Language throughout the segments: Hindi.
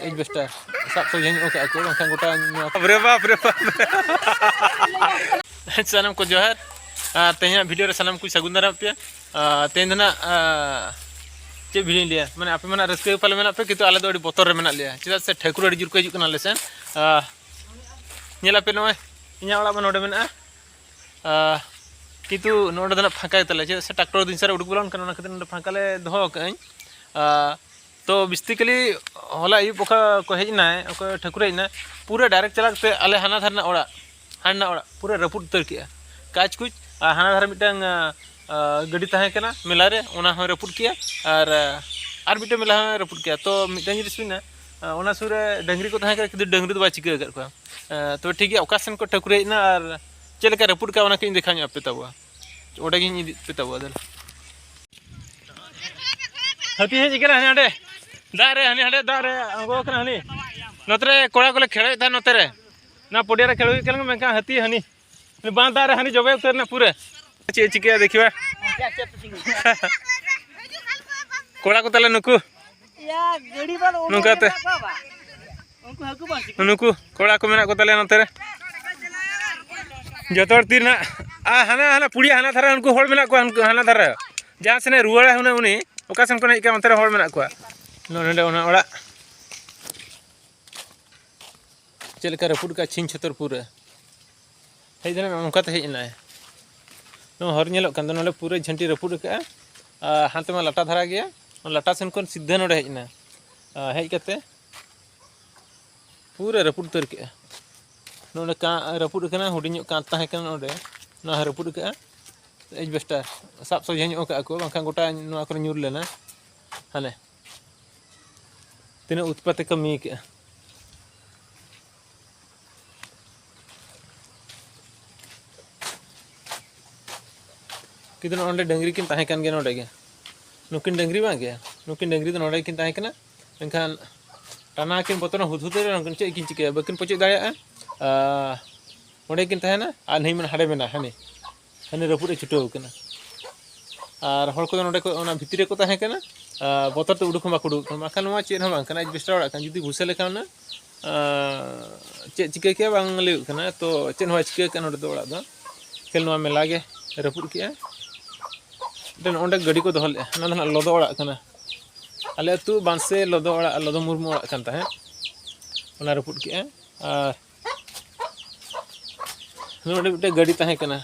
एडवेस्टर सब तो झेंग ओके को बंखान गोटा रे बाप सानम को जोहार तेहना वीडियो रे सानम को सगुन दाराम पे तेन दना चे भिडियो लिया माने आपे मना रस्के पाले मेना पे कितु आले दो बोतर रे मेना लिया चेदा से ठेकुर अडी जुर को हिजु कना लेसन नेला पे नय इया ओला नोडे मेना कितु नोडे दना फाका तले चेदा से ट्रैक्टर दिन सर उडुक बोलन कना खातिर नोडे फाका ले दोहो कई तो बेसिकली होला यू पोका को हेजना ओको ठेकुर हेजना पूरा डायरेक्ट चलाते आले हाना धारना ओड़ा हाना ओड़ा पूरा रपुट उतर किया काच कुछ हाना धार मिटंग गड्डी ताहे कना मेला रे ओना हो रपुट किया और मिटे मेला हो रपुट किया तो मिटंग जिनिस बिना ओना सुरे डंगरी को ताहे किदु डंगरी दो बा चिका कर को तो ठीक है ओकासन को ठेकुर हेजना और चेलका रपुट का ओना के देखा ᱧ पे तबवा ओडा गिन पे तबवा दल हती हे जिकरा हने दारे हने हने दारे अंगो कना हनी नतरे कोड़ा कोले खेले था नतरे ना पोडिया रे खेलो केलंग मेका हती हनी बां दारे हनी जबे उतर ना पूरे चे चिके देखिबा कोड़ा को तले नुकु या गडी बाल नुकाते उनको हकु बासी नुकु कोड़ा को मेना को तले नतरे जतोर तीर ना हना हना पुड़िया हना धारा उनको होड़ मेना को हना धारा जहां से ने रुवाड़ा हुने उनी ओकासन को नेका मतरे होड़ मेना को नोंडे ओना ओड़ा चेलका रपुट का छिन छतर पूरा हेजना नोंकाते हेजना नो हर नेलो कान नोले पूरा झंटी रपुट का हांते मा लाटा धारा गया लाटा सेन कोन सिद्धा नोडे हेजना हेज कते पूरा रपुट तर के नोडे का रपुट कना हुडिញका ताहे कना नोडे ना रपुट का एडवेस्टर साब सो झेंग ओका को बंखा गोटा नो आकर न्यूर लेना हाने तीन उत्पत्ति कमी के कितने ओंडे डंगरी किन ताहे कान गे नोडे गे नुकिन डंगरी बा गे नुकिन डंगरी तो नोडे किन ताहे कना एनखान टाना किन बतन हुदहुते रे नकिन चे किन चिके बकिन पचे दाया ओंडे किन ताहे ना आ नहीं मन हाडे मेना हनी हनी रपुरे छुटो कना और हर को नोडे को ओना भितरे को ताहे कना बोतर तो उडुक बाको उडुक माखा नोवा चेन हो बांग कना एडवेस्टर ओड़ा कान जुदी घुसे लेखा ना चे चिके के बांग ले कना तो चेन हो चिके कना नोडे दो ओड़ा दो खेल नोवा मेला गे रपुट किया देन ओंडे गडी को दोहले ना ना लोदो ओड़ा कना आले तू बांसे लोदो ओड़ा लोदो मुरमु ओड़ा कान ताहे ओना रपुट किया और नोडे बिटे गडी ताहे कना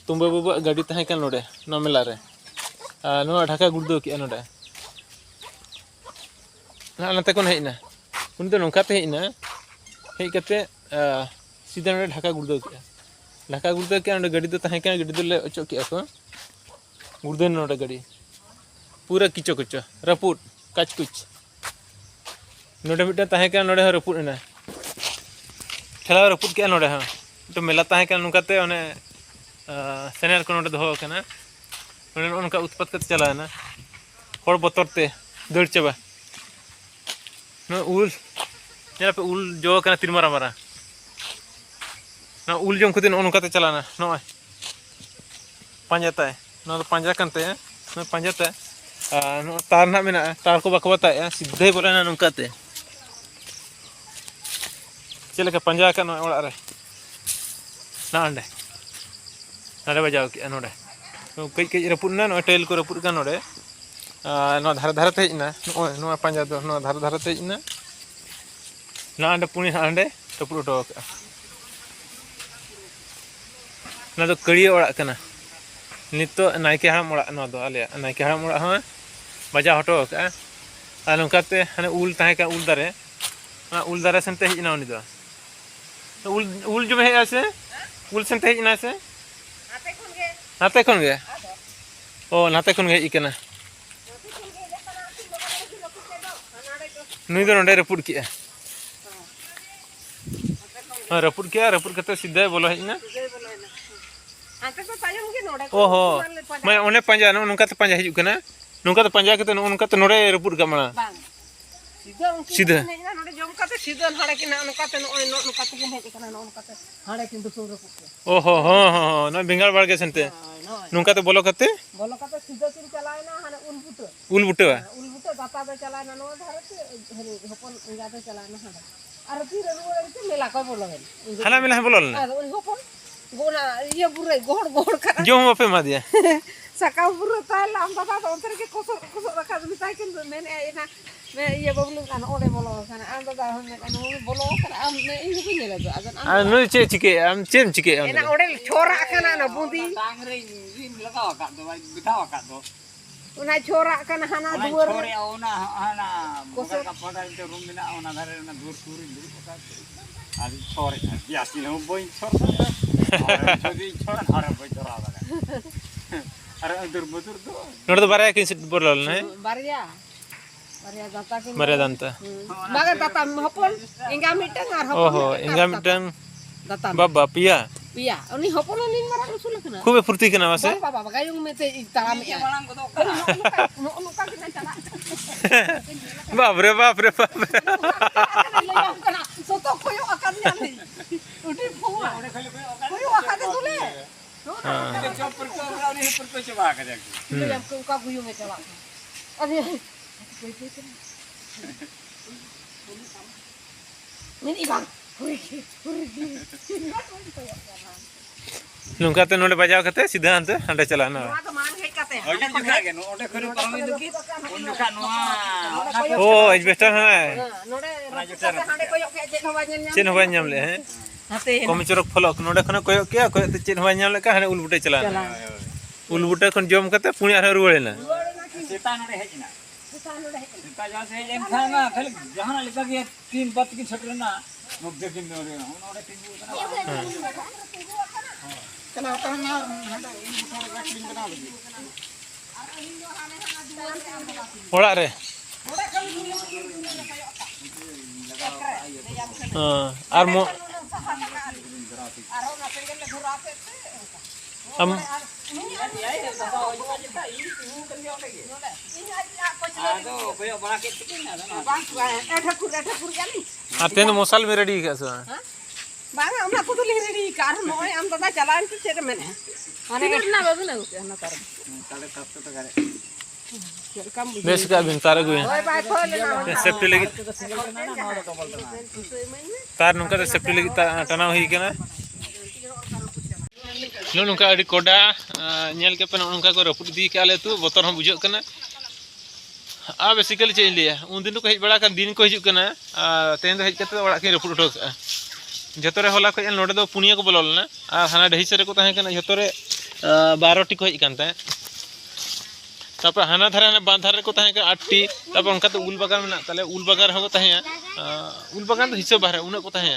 तुम्बे बाबू गाड़ी ताहे कन नोडे नो मेला रे नो ढाका गुड़दो किया नोडे ना नते कोन हेजना उन तो नोंका ते हेजना हेज कते सीधा नोडे ढाका गुड़दो किया नोडे गाड़ी दो ताहे कन गाड़ी दो ले ओचो किया को गुड़दो नोडे गाड़ी पूरा किचो किचो रपुट काच कुछ नोडे बिटे ताहे कन नोडे रपुट ना ठेला रपुट किया नोडे हां तो मेला ताहे कन नोंकाते ओने सेनेर को नोडे दोहो कना नोडे उनका उत्पत्त करते चला ना हर बोतरते दड़ चाबा न उल नेला पे उल जो कना तीन मारा मारा ना उल जम खुदिन उनकाते चला ना नय पांजाता न पांजा कानते न पांजाता न तार ना मेना तार को बाको बताया सीधे बोले ना नोंकाते चलेका पांजा का न ओड़ा रे ना अंडे नारे बजाव के नोडे तो कई कई रपुट ना नो टेल को रपुट का नोडे नो धार धार ते ना नो पांजा दो नो धार धार ते ना ना अंडे पुनी अंडे रपुट उठो का ना तो कड़ी ओड़ा कना नितो नायके हाम ओड़ा नो दो आले नायके हाम ओड़ा ह बजा हटो का आ नोकाते हने उल ताहे का उल दारे सेनते हिना उनी दो उल जो हे आसे उल सेनते हिना से नाते कौन गया ओ नाते कौन गया इकना नुई दो नोडे रपुट किया रपुट करते सीधे बोलो है ना ओहो मैं ओने पंजा नो नुका तो पंजा हिजु कना नुका तो पंजा के नुका तो नोडे रपुट का मना सीधा नोडे जम काते सीधा हाड़े के ना नुका ते नुका ते के हेज कना नुका ते हाड़े किंतु सुर रपुट ओहो हो हो न बेंगाल बाड़ के सेनते नुका तो बोलो कते सीधा सिर चलाए ना हाने उल बुटे दाता दो चलाना नो धारे से हरे होपन इंगा दो चलाना हां और फिर रुवाड़ के मेला को बोलो है हला मेला बोलल ना उन होपन गोना ये बुरे गोड़ गोड़ का जो हम पे मा दिया सका बुरे ताल हम दाता तो अंतर के कोसो कोसो रखा मिठाई के मैंने एना मैं ये बबलू कान ओडे बोलो कान आम दादा हम कान बोलो कान आम मैं इन को नेला दो अजन नु चे चिके आम चेम चिके एना ओडे छोरा काना ना बुंदी डांगरे रिम लगाव का दो बिठाव का दो उना छोरा काना हाना दुवर छोरे ओना हाना कोसर का पड़ा जो रूम में ओना धारे ना दूर सूरी दूर पका आज छोरे बियासी हम बोई छोर छोरी छोरा हारे बोई छोरा वाला अरे दूर बुजुर दो नोड तो बारे किन से बोलल ना बारिया दाता के बारे दांता मगर दाता हपन इंगा मिटन और हपन ओहो इंगा मिटन दाता बाबा पिया पिया उनी हपन नीन मारा उसल कना खूब फुर्ती कना वासे बाबा गायुं में ते ताम या नुका किना चला बाप रे बाप सोतो कोयो अकन जाने उठी फुआ कोयो अकन तुले चोप पर को रानी पर को चबा के जाके ले हम का गुयो में चला अरे Ini bang, नुका ते नोडे बजाव कते सीधा अंत हंडे चलाना ओडे दिखा के नो ओडे खरे पामी दुकी उनका नोआ ओ एजबेस्टर है नोडे हांडे कोयो के चेन होय नाम ले हैं कम चरक फलक नोडे खने कोयो के कोयो ते चेन होय नाम ले का हने उलबुटे चलाना उलबुटे खन जम कते पुणी आरे रुवेना सीता नोडे हेजना सीता जा से एम खाना खाली जहां लिखा के तीन बात की छटरे ना मुख देखिन नोडे नोडे तीन चला तो ना हंडा इन थोड़ा गठलिन बना लगी ओड़ा रे हां आर मो हम तेन मसाल में रेडी का सो बांगा हमना को तो ले रेडी कार नोय हम दादा चलान तो चेरे मैंने माने ना बाबू ना ना कर 750 टका रे कम बेस का बिन तारे गुए ओए बाय खोल ना सेफ्टी लगी तार नुका तो सेफ्टी लगी टना होई केना नो नुका अडी कोडा नेल के पे नुका को रपुट दी के आले तू बोतर हम बुझो कना आ बेसिकली चेन लिया उन दिन को हेज बड़ा का दिन को हिजु कना तेन दो हेज कते बड़ा के रपुट उठो का जतरे होला को नोडे दो पुनिया को बोलल ना आ हाना ढही सरे को ताहे कना जतरे 12 टी को हेज कानता तापर हाना धारे ना बांध धारे को ताहे का 8 टी तापर उनका तो उल बगान में ना ताले उल बगान हो ताहे उल बगान तो हिस्सा बाहर उन को ताहे